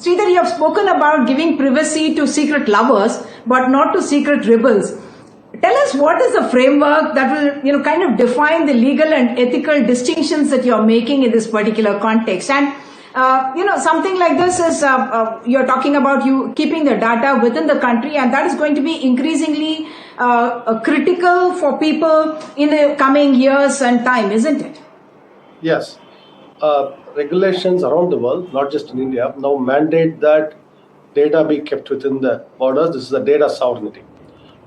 Sridhar, you have spoken about giving privacy to secret lovers, but not to secret rebels. Tell us what is the framework that will, kind of define the legal and ethical distinctions that you're making in this particular context. And, something like this is, you're talking about you keeping the data within the country, and that is going to be increasingly critical for people in the coming years and time, isn't it? Yes. Regulations around the world, not just in India, now mandate that data be kept within the borders. This is the data sovereignty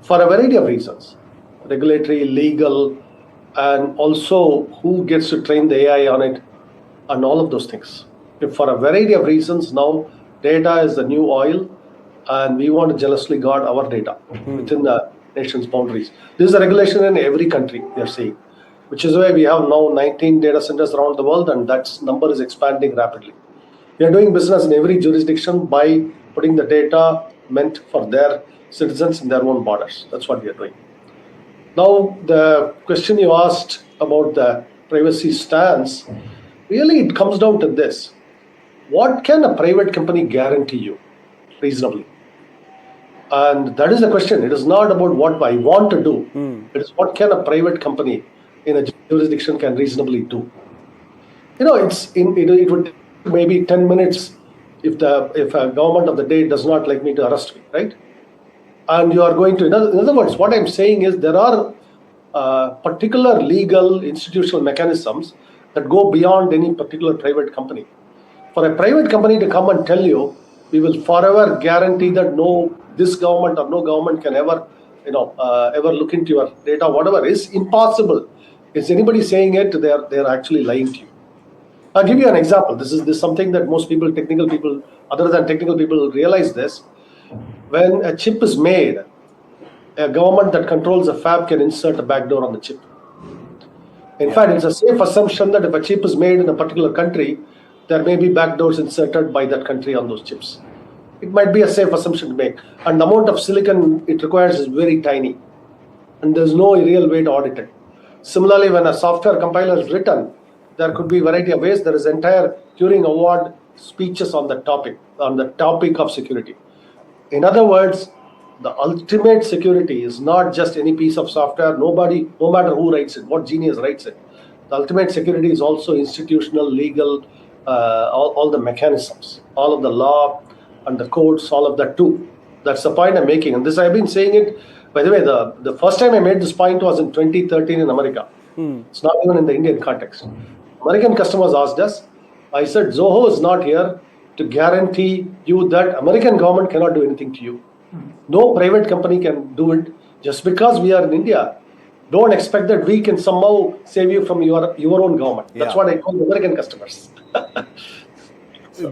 for a variety of reasons, regulatory, legal, and also who gets to train the AI on it, and all of those things. For a variety of reasons, now data is the new oil, and we want to jealously guard our data within the nation's boundaries. This is a regulation in every country, we are seeing, which is why we have now 19 data centers around the world, and that number is expanding rapidly. We are doing business in every jurisdiction by putting the data meant for their citizens in their own borders. That's what we are doing. Now, the question you asked about the privacy stance, really it comes down to this. What can a private company guarantee you reasonably? And that is the question. It is not about what I want to do. It is what can a private company in a jurisdiction can reasonably do. It would maybe 10 minutes if a government of the day does not like me to arrest me, right? And you are going to, in other words, what I'm saying is there are particular legal institutional mechanisms that go beyond any particular private company. For a private company to come and tell you, we will forever guarantee that this government or no government can ever look into your data, whatever, is impossible. Is anybody saying it? They're actually lying to you. I'll give you an example. This is something that most people, technical people, other than technical people, realize this. When a chip is made, a government that controls a fab can insert a backdoor on the chip. In fact, it's a safe assumption that if a chip is made in a particular country, there may be backdoors inserted by that country on those chips. It might be a safe assumption to make. And the amount of silicon it requires is very tiny. And there's no real way to audit it. Similarly, when a software compiler is written, there could be a variety of ways. There is entire Turing Award speeches on the topic of security. In other words, the ultimate security is not just any piece of software. No matter who writes it, what genius writes it. The ultimate security is also institutional, legal, all the mechanisms, all of the law and the codes, all of that too. That's the point I'm making. And this, I've been saying it. By the way, the first time I made this point was in 2013 in America. It's not even in the Indian context. American customers asked us. I said, Zoho is not here to guarantee you that American government cannot do anything to you. No private company can do it. Just because we are in India, don't expect that we can somehow save you from your own government. That's what I call American customers.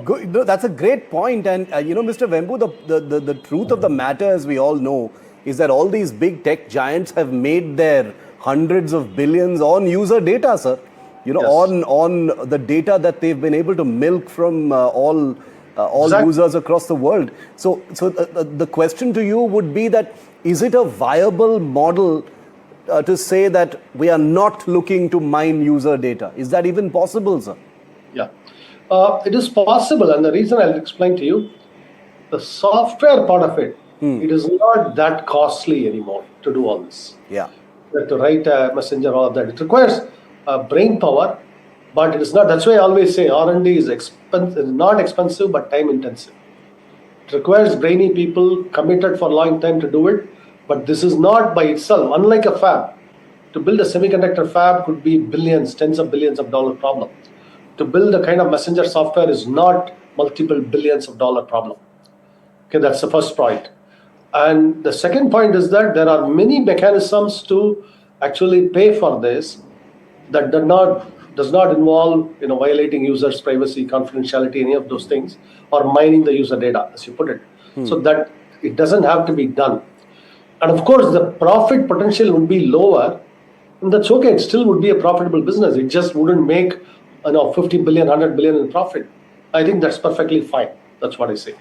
Good. No, that's a great point. And, Mr. Vembu, the truth of the matter, as we all know, is that all these big tech giants have made their hundreds of billions on user data, sir. On the data that they've been able to milk from all Exactly. users across the world. So the question to you would be that, is it a viable model to say that we are not looking to mine user data? Is that even possible, sir? Yeah, it is possible. And the reason I'll explain to you, the software part of it, it is not that costly anymore to do all this. Yeah. To write a messenger, all of that. It requires brain power, but it is not. That's why I always say R&D is not expensive, but time intensive. It requires brainy people committed for a long time to do it, but this is not by itself. Unlike a fab, to build a semiconductor fab could be billions, tens of billions of dollar problem. To build a kind of messenger software is not multiple billions of dollar problem. Okay, that's the first point. And the second point is that there are many mechanisms to actually pay for this that does not involve violating users' privacy, confidentiality, any of those things, or mining the user data, as you put it. So that it doesn't have to be done. And of course, the profit potential would be lower, and that's okay. It still would be a profitable business. It just wouldn't make 50 billion, 100 billion in profit. I think that's perfectly fine. That's what I say.